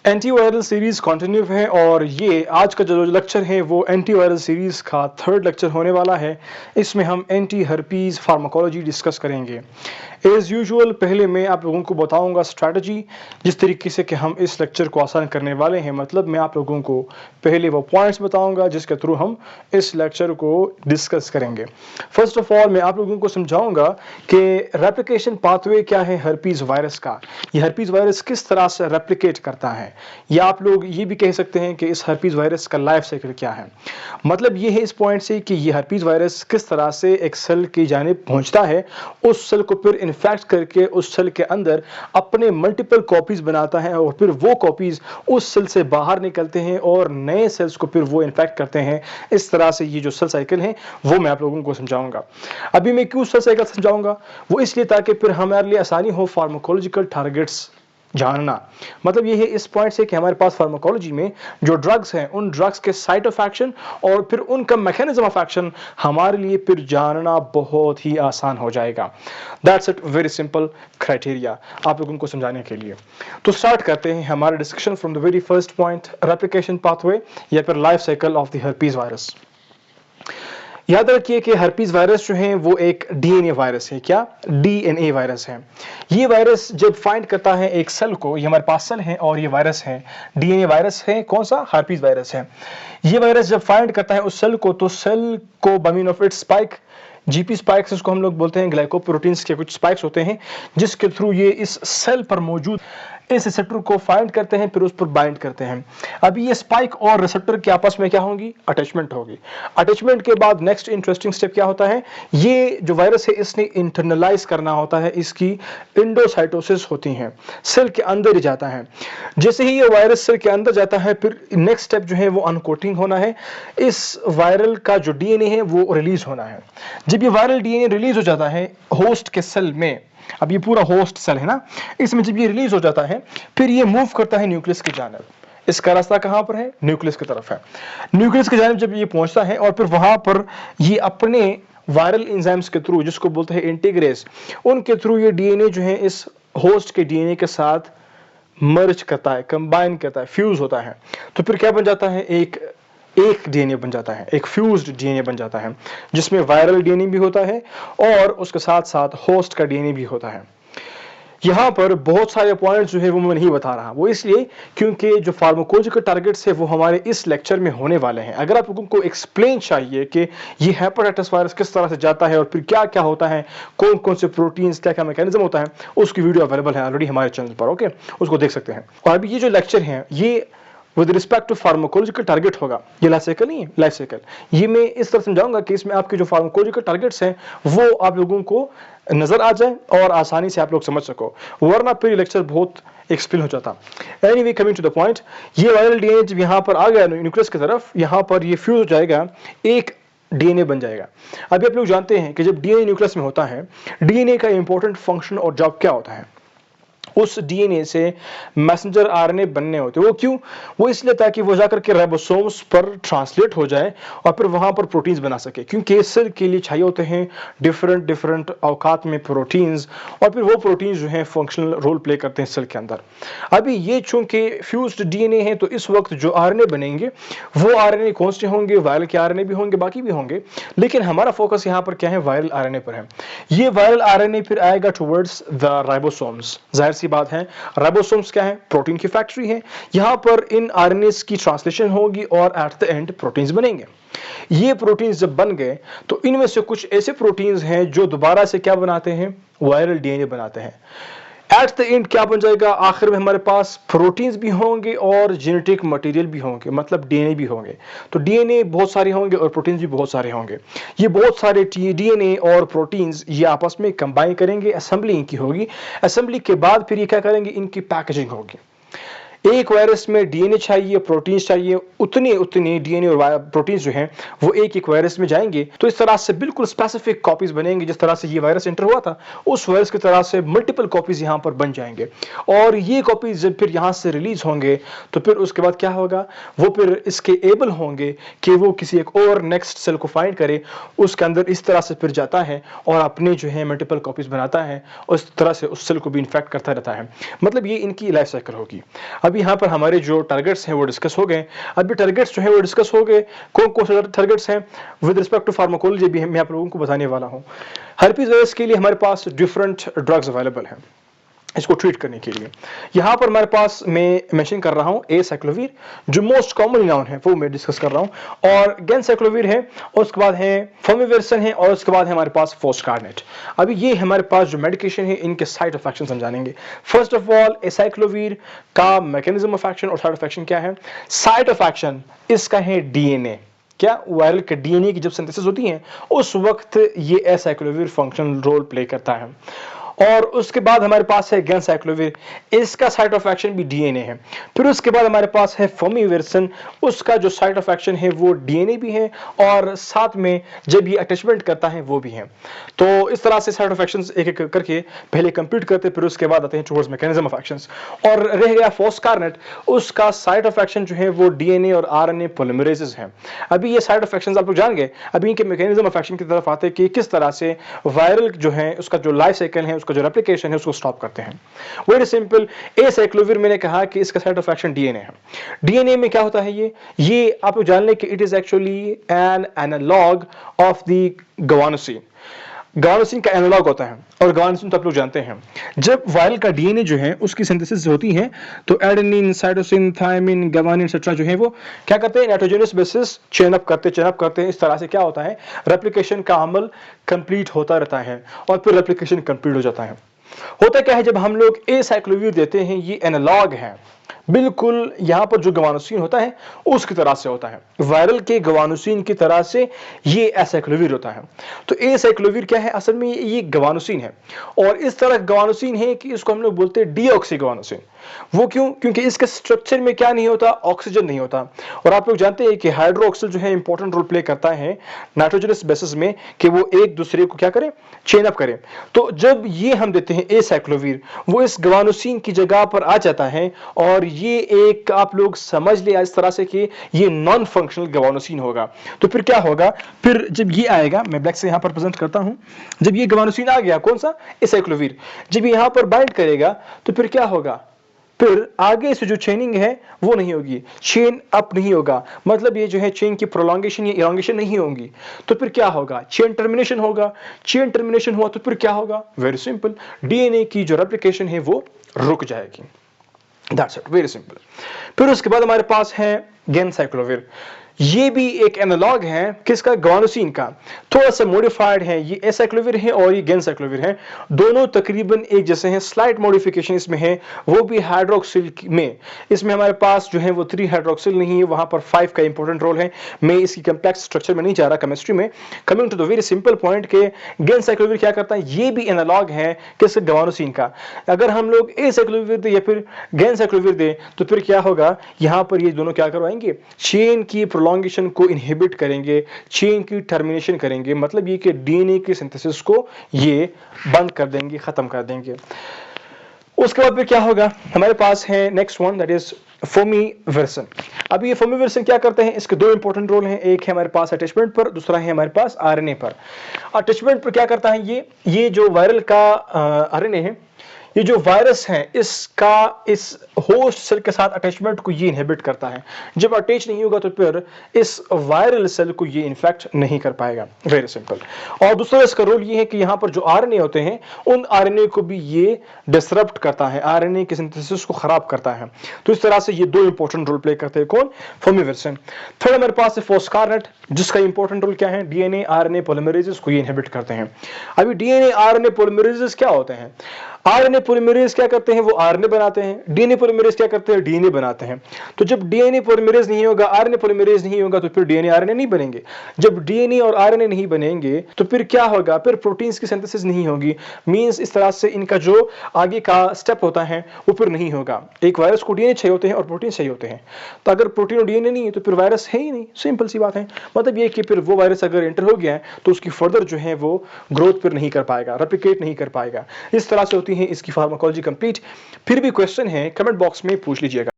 Antiviral series continue है और ये आज का जो लेक्चर है वो एंटीवायरल सीरीज का थर्ड लेक्चर होने वाला है। इसमें हम एंटी हर्पीज फार्माकोलॉजी डिस्कस करेंगे। एज यूजुअल पहले मैं आप लोगों को बताऊंगा स्ट्रैटेजी, जिस तरीके से कि हम इस लेक्चर को आसान करने वाले हैं। मतलब मैं आप लोगों को पहले वो पॉइंट्स बताऊंगा जिसके थ्रू हम इस लेक्चर को डिस्कस करेंगे। फर्स्ट ऑफ ऑल मैं आप लोगों को समझाऊंगा कि रेप्लिकेशन पाथवे क्या है हर्पीज वायरस का, ये हर्पीज वायरस किस तरह से रेप्लिकेट करता है, या आप लोग ये भी कह सकते हैं कि इस हर्पीज वायरस का लाइफ साइकिल क्या है। मतलब ये है इस पॉइंट से कि ये हर्पीज वायरस किस तरह से एक सेल की जानिब पहुंचता है, उस सेल को फिर इन्फेक्ट करके उस सेल के अंदर अपने मल्टीपल कॉपीज बनाता है और फिर वो कॉपीज उस सेल से बाहर निकलते हैं और नए सेल्स को फिर वो इन्फेक्ट करते हैं। इस तरह से ये जो सेल साइकिल है वो मैं आप लोगों को समझाऊंगा। अभी मैं क्यों सेल साइकिल समझाऊंगा, वो इसलिए ताकि फिर हमारे लिए आसानी हो फार्माकोलॉजिकल टारगेट्स जानना। मतलब ये है इस पॉइंट से कि हमारे पास फार्माकोलॉजी में जो ड्रग्स हैं उन ड्रग्स के साइट ऑफ एक्शन और फिर उनका मैकेनिज्म ऑफ एक्शन हमारे लिए फिर जानना बहुत ही आसान हो जाएगा। That's it, very simple criteria आप लोगों को समझाने के लिए। तो स्टार्ट करते हैं हमारा discussion from the very first point, replication pathway या फिर life cycle of the herpes virus. याद रखिए कि हर्पीज वायरस जो है वो एक डीएनए वायरस है। क्या? डीएनए वायरस है। ये वायरस जब फाइंड करता है एक सेल को, ये हमारे पास सेल है और ये वायरस है, डीएनए वायरस है। कौन सा? हर्पीज वायरस है। ये वायरस जब फाइंड करता है उस सेल को, तो सेल को by of its spike, GP spikes इसको हम लोग बोलते हैं, ग्लाइकोप्रोटीन्स के कुछ स्पाइक्स होते हैं जिसके थ्रू ये इस सेल पर मौजूद इस रिसेप्टर को फाइंड करते हैं, फिर उस पर बाइंड करते हैं। अभी ये स्पाइक और रिसेप्टर के आपस में क्या होंगी? अटैचमेंट होगी। अटैचमेंट के बाद नेक्स्ट इंटरेस्टिंग स्टेप क्या होता है, ये जो वायरस है इसने इंटरनलाइज करना होता है, इसकी इंडोसाइटोसिस होती है, सेल के अंदर ही जाता है। जैसे ही ये वायरस सेल के अंदर जाता है फिर नेक्स्ट स्टेप जो है वो अनकोटिंग होना है। इस वायरल का जो डीएनए है वो रिलीज होना है। जब ये वायरल डीएनए रिलीज हो जाता है होस्ट के सेल में, अब ये पूरा होस्ट सेल है ना, इसमें जब ये रिलीज हो जाता है फिर ये मूव करता है न्यूक्लियस की जानिब। इसका रास्ता कहां पर है? न्यूक्लियस की तरफ है। न्यूक्लियस की जानिब जब ये पहुंचता है और फिर वहां पर ये अपने वायरल एंजाइम्स के थ्रू, जिसको बोलते हैं इंटीग्रेस, उनके थ्रू ये डीएनए जो है इस होस्ट के डीएनए के साथ मर्ज करता है, कंबाइन करता है, फ्यूज होता है। तो फिर क्या बन जाता है? एक डीएनए बन जाता है, एक फ्यूज्ड डीएनए बन जाता है, जिसमें वायरल डीएनए भी होता है और उसके साथ साथ होस्ट का डीएनए भी होता है। यहां पर बहुत सारे पॉइंट्स जो है वो मैं नहीं बता रहा, वो इसलिए क्योंकि जो फार्माकोलॉजिकल टारगेट्स है वो हमारे इस लेक्चर में होने वाले हैं। अगर आप लोगों को एक्सप्लेन चाहिए कि ये हेपेटाइटिस वायरस किस तरह से जाता है और फिर क्या क्या होता है, कौन कौन से प्रोटीन्स, क्या क्या मैकेनिज्म होता है, उसकी वीडियो अवेलेबल है ऑलरेडी हमारे चैनल पर। ओके, उसको देख सकते हैं। और अभी ये जो लेक्चर है ये with respect to pharmacological target होगा, ये लाइफ साइकिल नहीं है, लाइफ साइकिल ये मैं इस तरह समझाऊंगा कि इसमें आपके जो फार्माकोलॉजिकल टारगेट्स हैं वो आप लोगों को नजर आ जाए और आसानी से आप लोग समझ सको, वरना फिर लेक्चर बहुत एक्सप्लेन हो जाता। Anyway, coming to the point, ये वायरल डीएनए जब यहाँ पर आ गया न्यूक्लियस की तरफ, यहाँ पर ये फ्यूज हो जाएगा, एक डीएनए बन जाएगा। अभी आप लोग जानते हैं कि जब डीएनए न्यूक्लियस में होता है, डीएनए का इंपॉर्टेंट फंक्शन और जॉब क्या होता है? उस डीएनए से मैसेंजर आरएनए बनने होते हैं। वो क्यों? वो इसलिए ताकि वो जाकर के राइबोसोम्स पर ट्रांसलेट हो जाए और फिर वहां पर प्रोटीन्स बना सके, क्योंकि सेल के लिए चाहिए होते हैं डिफरेंट डिफरेंट औकात में प्रोटीन्स, और फिर वो प्रोटीन्स जो हैं फंक्शनल रोल प्ले करते हैं सेल के अंदर। अभी ये चूंकि फ्यूज्ड डीएनए है तो इस वक्त जो आरएनए बनेंगे वो आरएनए कौन से होंगे? वायरल के आरएनए भी होंगे, बाकी भी होंगे, लेकिन हमारा फोकस यहाँ पर क्या है? वायरल आरएनए पर है। ये वायरल आरएनए फिर आएगा टुवर्ड्स द राइबोसोम्स। जाहिर सी बात है, राइबोसोम्स क्या है? प्रोटीन की फैक्ट्री है। यहां पर इन आरएनएस की ट्रांसलेशन होगी और एट द एंड प्रोटीन्स बनेंगे। ये प्रोटीन्स जब बन गए तो इनमें से कुछ ऐसे प्रोटीन्स हैं जो दोबारा से क्या बनाते हैं? वायरल डीएनए बनाते हैं। एट द एंड क्या बन जाएगा? आखिर में हमारे पास प्रोटीन्स भी होंगे और जेनेटिक मटेरियल भी होंगे, मतलब डीएनए भी होंगे। तो डीएनए बहुत सारे होंगे और प्रोटीन्स भी बहुत सारे होंगे। ये बहुत सारे डीएनए और प्रोटीन्स ये आपस में कंबाइन करेंगे, असेंबली इनकी होगी। असेंबली के बाद फिर ये क्या करेंगे? इनकी पैकेजिंग होगी। एक वायरस में डीएनए चाहिए, प्रोटीन्स चाहिए, उतने उतने डीएनए और प्रोटीन्स जो हैं वो एक एक वायरस में जाएंगे, तो इस तरह से बिल्कुल स्पेसिफिक कॉपीज बनेंगी। जिस तरह से ये वायरस एंटर हुआ था उस वायरस की तरह से मल्टीपल कॉपीज यहाँ पर बन जाएंगे, और ये कॉपीज जब फिर यहाँ से रिलीज होंगे तो फिर उसके बाद क्या होगा? वो फिर इसके एबल होंगे कि वो किसी एक और नेक्स्ट सेल को फाइंड करे, उसके अंदर इस तरह से फिर जाता है और अपने जो है मल्टीपल कॉपीज बनाता है और इस तरह से उस सेल को भी इन्फेक्ट करता रहता है। मतलब ये इनकी लाइफ साइकिल होगी। अभी यहाँ पर हमारे जो टारगेट्स हैं वो डिस्कस हो गए। अभी टारगेट्स जो हैं वो डिस्कस हो गए, कौन कौन से टारगेट्स हैं विद रिस्पेक्ट टू फार्माकोलॉजी भी मैं आप लोगों को बताने वाला हूँ। हर्पीज वायरस के लिए हमारे पास डिफरेंट ड्रग्स अवेलेबल हैं इसको ट्रीट करने के लिए। यहाँ पर हमारे पास मैं मेंशन कर रहा हूँ एसाइक्लोविर, जो मोस्ट कॉमनली नाउन है वो मैं डिस्कस कर रहा हूँ, और गेनसाइक्लोविर है, और उसके बाद है फोमिविरसन है, और उसके बाद है हमारे पास फोस्कारनेट। अभी ये हमारे पास जो मेडिकेशन है इनके साइड ऑफ एक्शन समझानेंगे। फर्स्ट ऑफ ऑल एसाइक्लोविर का मैकेनिज्म ऑफ एक्शन और साइड ऑफ एक्शन क्या है। साइड ऑफ एक्शन इसका है डीएनए, क्या वायरल के डीएनए की जब सिंथेसिस होती है उस वक्त ये एसाइक्लोविर फंक्शनल रोल प्ले करता है। और उसके बाद हमारे पास है गेनसाइक्लोविर, इसका साइट ऑफ एक्शन भी डीएनए है। फिर उसके बाद हमारे पास है फोमिविरसन, उसका जो साइट ऑफ एक्शन है वो डीएनए भी है और साथ में जब ये अटैचमेंट करता है वो भी है। तो इस तरह से साइट ऑफ एक्शंस एक एक करके पहले कंप्लीट करते फिर उसके बाद आते हैं टुवर्ड्स मैकेनिज्म ऑफ एक्शंस। और रह गया फोस्कारनेट, उसका साइट ऑफ एक्शन जो है वो डीएनए और आरएनए पॉलीमरेजेस है। अभी ये साइट ऑफ एक्शंस आप लोग जान गए। अभी इनके मैकेनिज्म ऑफ एक्शन की तरफ आते हैं कि किस तरह से वायरल जो है उसका जो लाइफ साइकिल है, उसका जो रेप्लिकेशन है उसको स्टॉप करते हैं। वेरी सिंपल, एसाइक्लोविर मैंने कहा कि इसका साइट ऑफ एक्शन डीएनए है। डीएनए में क्या होता है, ये आप लोग जान लें कि it is actually an analogue of the guanosine. Guanosine का एनालॉग होता है, और गवानोसिन तो आप लोग जानते हैं। जब वायरल का डीएनए जो है उसकी सिंथेसिस होती है तो एडेनिन, साइटोसिन, थायमिन, गवानिन एक्सेट्रा जो है वो क्या करते हैं, नाइट्रोजनस बेसिस चेन अप करते हैं। इस तरह से क्या होता है, रेप्लिकेशन का अमल कंप्लीट होता रहता है और फिर रेप्लिकेशन कंप्लीट हो जाता है। होता क्या है, जब हम लोग एसाइक्लोविर देते हैं ये एनालॉग है, बिल्कुल यहां पर जो गवानोसिन होता है उसकी तरह से होता है, वायरल के गवानोसिन की तरह से ये एसाइक्लोविर होता है। तो एसाइक्लोविर क्या है, असल में ये गवानोसिन है, और इस तरह गवानोसिन है कि इसको हम लोग बोलते हैं डीऑक्सी गवानोसिन। वो क्यों, क्योंकि इसके स्ट्रक्चर में क्या नहीं होता, ऑक्सीजन नहीं होता। और आप लोग जानते हैं कि हाइड्रोक्सिल जो है इंपॉर्टेंट रोल प्ले करता है नाइट्रोजनस बेसिस में कि वो एक दूसरे को क्या करें, चेन अप करें। तो जब ये हम देते हैं एसाइक्लोविर, वो इस गवानोसिन की जगह पर आ जाता है, और ये एक आप लोग समझ ले इस तरह से कि ये नॉन फंक्शनल गवानोसिन होगा। तो फिर क्या होगा, फिर जब ये आएगा, मैं ब्लैक से यहां पर प्रेजेंट करता हूं, जब ये गवानोसिन आ गया, कौन सा, एसाइक्लोविर, जब यहां पर बाइंड करेगा तो फिर क्या होगा, फिर आगे से जो चेनिंग है वो नहीं होगी, चेन अप नहीं होगा, मतलब ये जो है चेन की प्रोलॉन्गेशन या इलॉन्गेशन नहीं होगी। तो फिर क्या होगा, चेन टर्मिनेशन होगा। चेन टर्मिनेशन हुआ तो फिर क्या होगा, वेरी सिंपल, डीएनए की जो रेप्लिकेशन है वो रुक जाएगी। That's it, very simple. फिर उसके बाद हमारे पास है गेनसाइक्लोविर, ये भी एक एनालॉग है किसका, गवानोसिन का, थोड़ा सा मॉडिफाइड है। ये एसाइक्लोविर है और ये गेनसाइक्लोविर है, दोनों तकरीबन एक जैसे हैं, स्लाइट मॉडिफिकेशन इसमें है, वो भी हाइड्रोक्सिल में। इसमें हमारे पास जो है वो 3 हाइड्रोक्सिल नहीं है, वहां पर 5 का इंपॉर्टेंट रोल है। मैं इसकी कॉम्प्लेक्स स्ट्रक्चर में नहीं जा रहा केमिस्ट्री में। Coming to the very simple point के गेनसाइक्लोविर क्या करता है, ये भी एनालॉग है किस, गवानोसिन का। अगर हम लोग एसाइक्लोविर दे या फिर गेनसाइक्लोविर दे तो फिर क्या होगा, यहां पर ये दोनों क्या करवाएंगे, चेन की प्रोलॉन्गेशन को इनहिबिट करेंगे, चेन की टर्मिनेशन करेंगे, मतलब ये कि डीएनए की सिंथेसिस को ये बंद कर देंगे, खत्म कर देंगे। उसके बाद फिर क्या होगा, हमारे पास है नेक्स्ट वन, दैट इज फोमिविरसन। अब ये फोमिविरसन क्या करते हैं, इसके 2 इंपॉर्टेंट रोल हैं, एक है हमारे पास अटैचमेंट पर, दूसरा है हमारे पास आरएनए पर। अटैचमेंट पर क्या करता है, ये जो वायरल का आरएनए है, ये जो वायरस है इसका इस होस्ट सेल के साथ अटैचमेंट को ये इनहिबिट करता है। जब अटैच नहीं होगा तो फिर इस वायरल सेल को ये इन्फेक्ट नहीं कर पाएगा, वेरी सिंपल। और दूसरा इसका रोल ये है कि यहां पर जो आरएनए होते हैं उन आरएनए को भी ये डिसरप्ट करता है, आरएनए की सिंथेसिस को खराब करता है। तो इस तरह से ये 2 इंपॉर्टेंट रोल प्ले करते हैं, कौन, फोमिविरसन। थर्ड हमारे पास है फोस्कारनेट, जिसका इंपॉर्टेंट रोल क्या है, डीएनए आरएनए पॉलीमरेजेस को ये इनहिबिट करते हैं। अभी डीएनए आरएनए पॉलीमरेजेस क्या होते हैं, आरएनए पॉलीमरेज क्या करते हैं, वो आरएनए बनाते हैं, डीएनए पॉलीमरेज क्या करते हैं, डीएनए बनाते हैं। तो जब डीएनए पॉलीमरेज नहीं होगा, आरएनए पॉलीमरेज नहीं होगा, तो फिर डीएनए आरएनए नहीं बनेंगे। जब डीएनए और आरएनए नहीं बनेंगे तो फिर क्या होगा, फिर प्रोटीन्स की सिंथेसिस नहीं होगी, मींस इस तरह से इनका जो आगे का स्टेप होता है वो फिर नहीं होगा। एक वायरस को डीएनए चाहिए होते हैं और प्रोटीन चाहिए होते हैं, तो अगर प्रोटीन और डीएनए नहीं है तो फिर वायरस है ही नहीं, सिंपल सी बात है। मतलब ये कि फिर वो वायरस अगर एंटर हो गया है तो उसकी फर्दर जो है वो ग्रोथ फिर नहीं कर पाएगा, रेप्लिकेट नहीं कर पाएगा। इस तरह से होती है इसकी फार्माकोलॉजी कंप्लीट। फिर भी क्वेश्चन है, कमेंट बॉक्स में पूछ लीजिएगा।